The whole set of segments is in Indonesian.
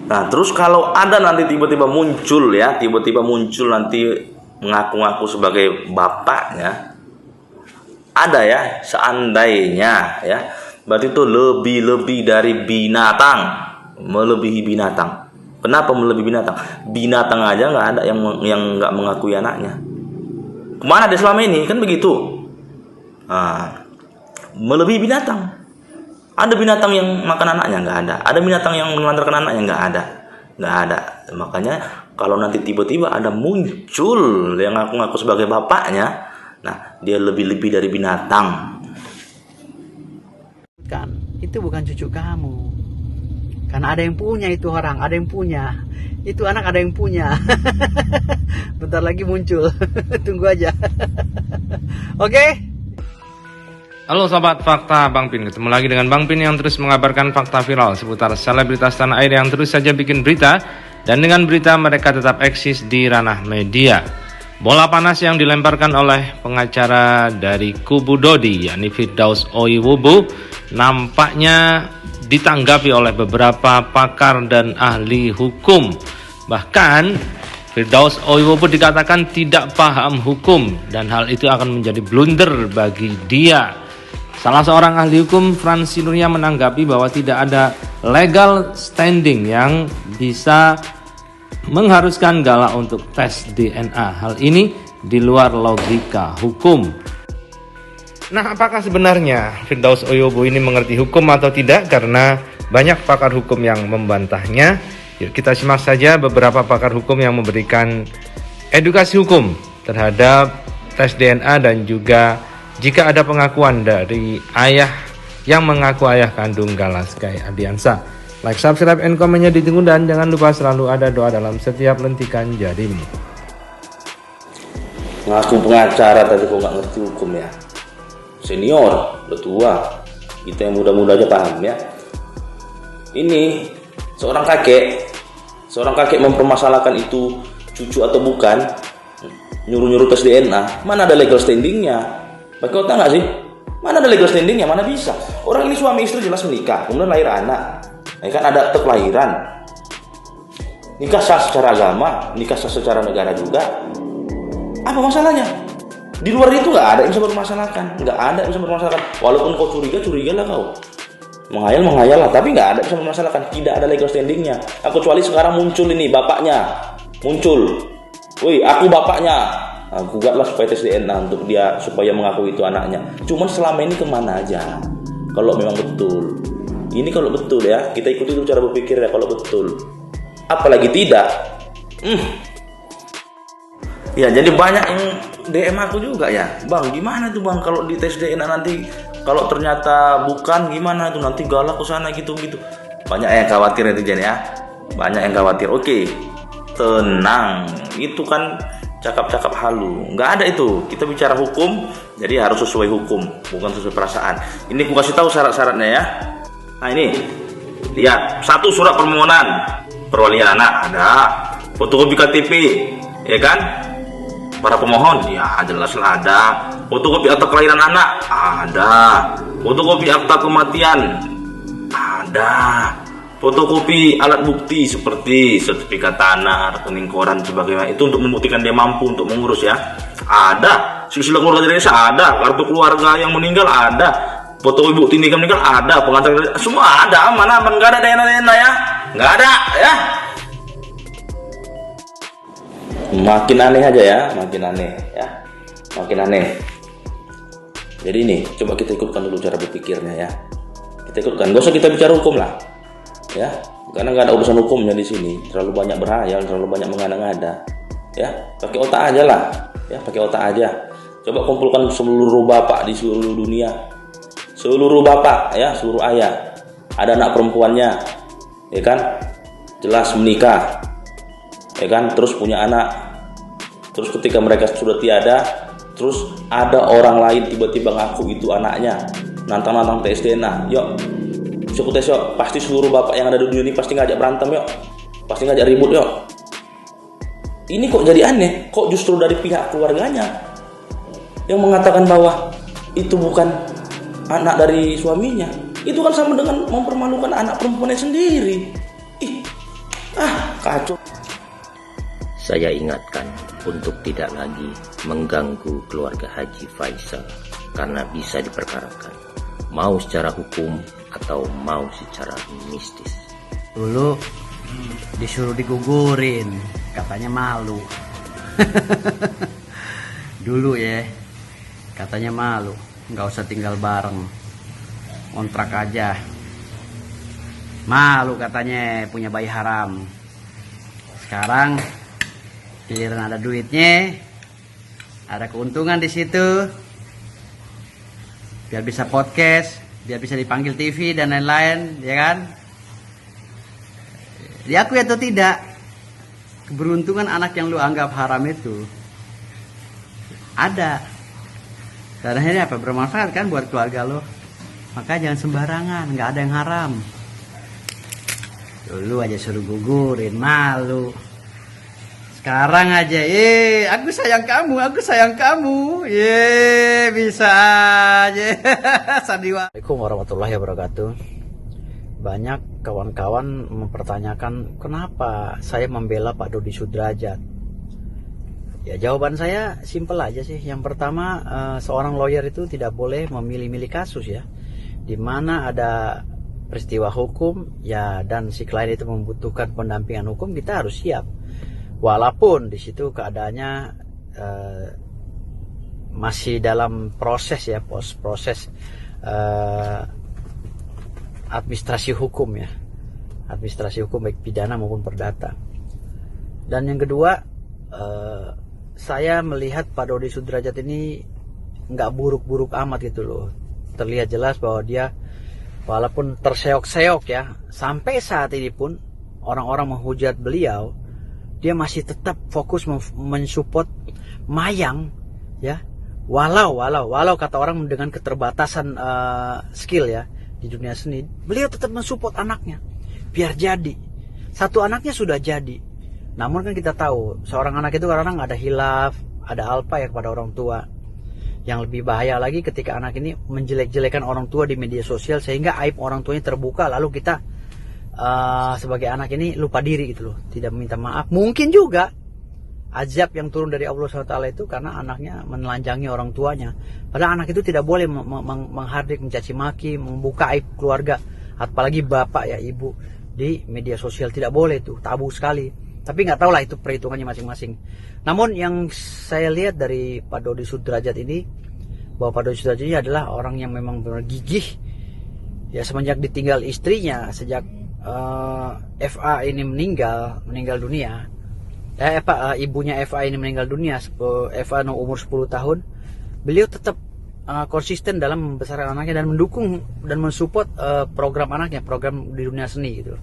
Nah, terus kalau ada nanti tiba-tiba muncul ya, tiba-tiba muncul nanti mengaku-ngaku sebagai bapaknya, ada ya, seandainya ya, berarti itu lebih dari binatang, melebihi binatang. Kenapa melebihi binatang? Binatang aja nggak ada yang nggak mengakui anaknya. Kemana dia selama ini? Kan begitu. Nah, melebihi binatang. Ada binatang yang makan anaknya? Nggak ada. Ada binatang yang menelantarkan anaknya? Nggak ada. Makanya kalau nanti tiba-tiba ada muncul yang ngaku-ngaku sebagai bapaknya, nah dia lebih dari binatang. Kan itu bukan cucu kamu, karena ada yang punya itu orang, ada yang punya itu anak, ada yang punya. Bentar lagi muncul. Tunggu aja. Oke? Halo Sobat Fakta Bang Pin, ketemu lagi dengan Bang Pin yang terus mengabarkan fakta viral seputar selebritas tanah air yang terus saja bikin berita, dan dengan berita mereka tetap eksis di ranah media. Bola panas yang dilemparkan oleh pengacara dari kubu Dodi, yakni Firdaus Oiwubu, nampaknya ditanggapi oleh beberapa pakar dan ahli hukum. Bahkan Firdaus Oiwubu dikatakan tidak paham hukum, dan hal itu akan menjadi blunder bagi dia. Salah seorang ahli hukum, Fransi Nuria, menanggapi bahwa tidak ada legal standing yang bisa mengharuskan Gala untuk tes DNA. Hal ini di luar logika hukum. Nah, apakah sebenarnya Firdaus Oiwubu ini mengerti hukum atau tidak? Karena banyak pakar hukum yang membantahnya. Yuk kita simak saja beberapa pakar hukum yang memberikan edukasi hukum terhadap tes DNA, dan juga jika ada pengakuan dari ayah yang mengaku ayah kandung Gala Sky Ardiansa. Like, subscribe, and komennya ditunggu, dan jangan lupa selalu ada doa dalam setiap lentikan jarimu. Ngaku pengacara tapi kok nggak ngerti hukum ya. Senior, udah tua. Kita yang muda-muda aja paham ya. Ini seorang kakek mempermasalahkan itu cucu atau bukan, nyuruh-nyuruh tes DNA. Mana ada legal standingnya? Pakai otak nggak sih? Mana ada legal standingnya? Mana bisa? Orang ini suami istri jelas menikah, kemudian lahir anak. Ya kan ada akte kelahiran. Nikah sah secara agama, nikah sah secara negara juga. Apa masalahnya? Di luar itu nggak ada yang bisa bermasalahkan, nggak ada yang bisa bermasalahkan. Walaupun kau curiga lah kau. Menghayal lah, tapi nggak ada yang bisa bermasalahkan. Tidak ada legal standingnya. Kecuali sekarang muncul ini bapaknya, muncul. Woi, aku bapaknya. Gugatlah supaya tes DNA untuk dia supaya mengakui itu anaknya. Cuman selama ini kemana aja? Kalau memang betul, ini kalau betul ya, kita ikuti dulu cara berpikirnya. Kalau betul, apalagi tidak. Ya, jadi banyak yang DM aku juga ya, Bang, gimana tuh Bang kalau di tes DNA nanti kalau ternyata bukan gimana tuh, nanti galak ke sana gitu. Banyak yang khawatir netizen ya. Banyak yang khawatir. Oke, tenang. Itu kan cakap-cakap halu, nggak ada itu. Kita bicara hukum, jadi harus sesuai hukum, bukan sesuai perasaan. Ini aku kasih tahu syarat-syaratnya ya. Nah ini, lihat, 1 surat permohonan perwalian anak ada, fotokopi KTP, ya kan? Para pemohon, ya jelas lah ada. Fotokopi akta kelahiran anak ada, fotokopi akta kematian ada, fotokopi alat bukti seperti sertifikat tanah, rekening koran sebagainya, itu untuk membuktikan dia mampu untuk mengurus ya. Ada silsilah keluarga dari desa, ada kartu keluarga yang meninggal, ada fotokopi bukti nikah meninggal, ada pengantar, semua ada, aman, nggak ada DNA ya, nggak ada ya. Makin aneh aja ya, makin aneh. Jadi ini coba kita ikutkan dulu cara berpikirnya ya. Kita ikutkan, gak usah kita bicara hukum lah. Ya, karena nggak ada urusan hukumnya di sini. Terlalu banyak berhayal, terlalu banyak mengada-ngada. Ya, pakai otak aja lah. Ya, pakai otak aja. Coba kumpulkan seluruh bapak di seluruh dunia, seluruh bapak ya, seluruh ayah. Ada anak perempuannya, ya kan? Jelas menikah, ya kan? Terus punya anak. Terus ketika mereka sudah tiada, terus ada orang lain tiba-tiba ngaku itu anaknya, nantang-nantang tes DNA. Yuk, aku tes yuk, pasti seluruh bapak yang ada di dunia ini pasti ngajak berantem yuk, pasti ngajak ribut yuk. Ini kok jadi aneh, kok justru dari pihak keluarganya yang mengatakan bahwa itu bukan anak dari suaminya. Itu kan sama dengan mempermalukan anak perempuannya sendiri. Kacau. Saya ingatkan untuk tidak lagi mengganggu keluarga Haji Faisal karena bisa diperkarakan, mau secara hukum atau mau secara mistis. Dulu disuruh digugurin, katanya malu. Dulu ya, katanya malu, nggak usah tinggal bareng, kontrak aja. Malu katanya punya bayi haram. Sekarang giliran ada duitnya, ada keuntungan di situ, biar bisa podcast, biar bisa dipanggil TV dan lain-lain, ya kan? Diakui atau tidak, keberuntungan anak yang lu anggap haram itu ada. Dan akhirnya apa? Bermanfaat kan buat keluarga lo. Maka jangan sembarangan, nggak ada yang haram. Dulu aja suruh gugurin, malu. Sekarang aja, aku sayang kamu, bisa aja. Sandiwara. Assalamualaikum warahmatullahi wabarakatuh. Banyak kawan-kawan mempertanyakan kenapa saya membela Pak Dodi Sudrajat. Ya jawaban saya simpel aja sih. Yang pertama, seorang lawyer itu tidak boleh memilih-milih kasus ya. Dimana ada peristiwa hukum ya dan si klien itu membutuhkan pendampingan hukum, kita harus siap. Walaupun di situ keadaannya masih dalam proses ya, proses administrasi hukum ya, administrasi hukum baik pidana maupun perdata. Dan yang kedua, saya melihat Pak Dodi Sudrajat ini nggak buruk-buruk amat gitu loh. Terlihat jelas bahwa dia walaupun terseok-seok ya, sampai saat ini pun orang-orang menghujat beliau, dia masih tetap fokus mensupport Mayang ya. Walau kata orang dengan keterbatasan skill ya di dunia seni, beliau tetap mensupport anaknya biar jadi. Satu anaknya sudah jadi. Namun kan kita tahu seorang anak itu kadang-kadang ada hilaf, ada alpa ya kepada orang tua. Yang lebih bahaya lagi ketika anak ini menjelek-jelekan orang tua di media sosial sehingga aib orang tuanya terbuka, lalu kita sebagai anak ini lupa diri gitu loh, tidak meminta maaf. Mungkin juga azab yang turun dari Allah SWT itu karena anaknya menelanjangi orang tuanya. Padahal anak itu tidak boleh menghardik, mencaci maki, membuka aib keluarga, apalagi bapak ya ibu di media sosial, tidak boleh itu, tabu sekali. Tapi nggak tahu lah itu perhitungannya masing-masing. Namun yang saya lihat dari Pak Dodi Sudrajat ini, bahwa Pak Dodi Sudrajat ini adalah orang yang memang benar gigih ya. Semenjak ditinggal istrinya, sejak FA ini meninggal dunia, ibunya FA ini meninggal dunia, FA umur 10 tahun, beliau tetap konsisten dalam membesarkan anaknya dan mendukung dan mensupport program anaknya, program di dunia seni gitu.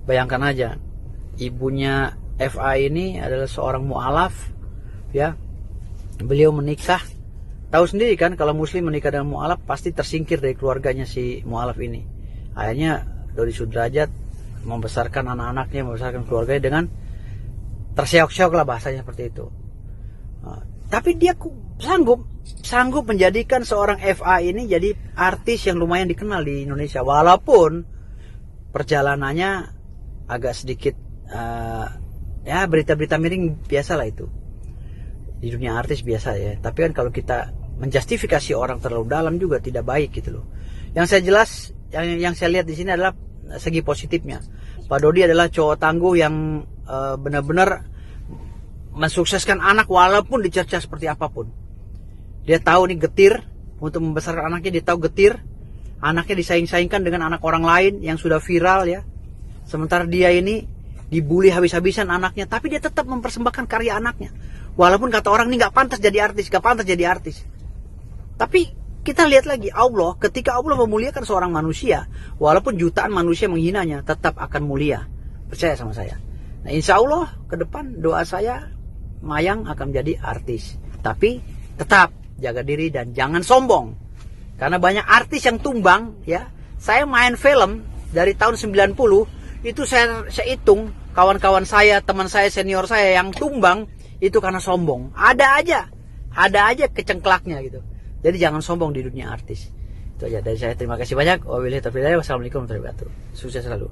Bayangkan aja, ibunya FA ini adalah seorang mu'alaf ya. Beliau menikah, tahu sendiri kan kalau muslim menikah dengan mu'alaf pasti tersingkir dari keluarganya si mu'alaf ini. Akhirnya Dodi Sudrajat membesarkan anak-anaknya, membesarkan keluarganya dengan terseok-seok lah bahasanya seperti itu. Tapi dia sanggup menjadikan seorang FA ini jadi artis yang lumayan dikenal di Indonesia, walaupun perjalanannya agak sedikit ya berita-berita miring biasa lah itu di dunia artis biasa ya. Tapi kan kalau kita menjustifikasi orang terlalu dalam juga tidak baik gitu loh. Yang saya lihat di sini adalah segi positifnya. Pak Dodi adalah cowok tangguh yang benar-benar mensukseskan anak walaupun dicerca seperti apapun. Dia tahu nih getir untuk membesarkan anaknya, dia tahu getir anaknya disaing-saingkan dengan anak orang lain yang sudah viral ya. Sementara dia ini dibully habis-habisan anaknya, tapi dia tetap mempersembahkan karya anaknya. Walaupun kata orang ini nggak pantas jadi artis. Tapi kita lihat lagi, Allah, ketika Allah memuliakan seorang manusia, walaupun jutaan manusia menghinanya, tetap akan mulia. Percaya sama saya. Nah, insya Allah ke depan doa saya, Mayang akan menjadi artis. Tapi tetap jaga diri dan jangan sombong. Karena banyak artis yang tumbang, ya. Saya main film dari tahun 90, itu saya hitung kawan-kawan saya, teman saya, senior saya yang tumbang itu karena sombong. Ada aja kecengklaknya gitu. Jadi jangan sombong di dunia artis. Itu aja dari saya. Terima kasih banyak. Wassalamualaikum warahmatullahi wabarakatuh. Sukses selalu.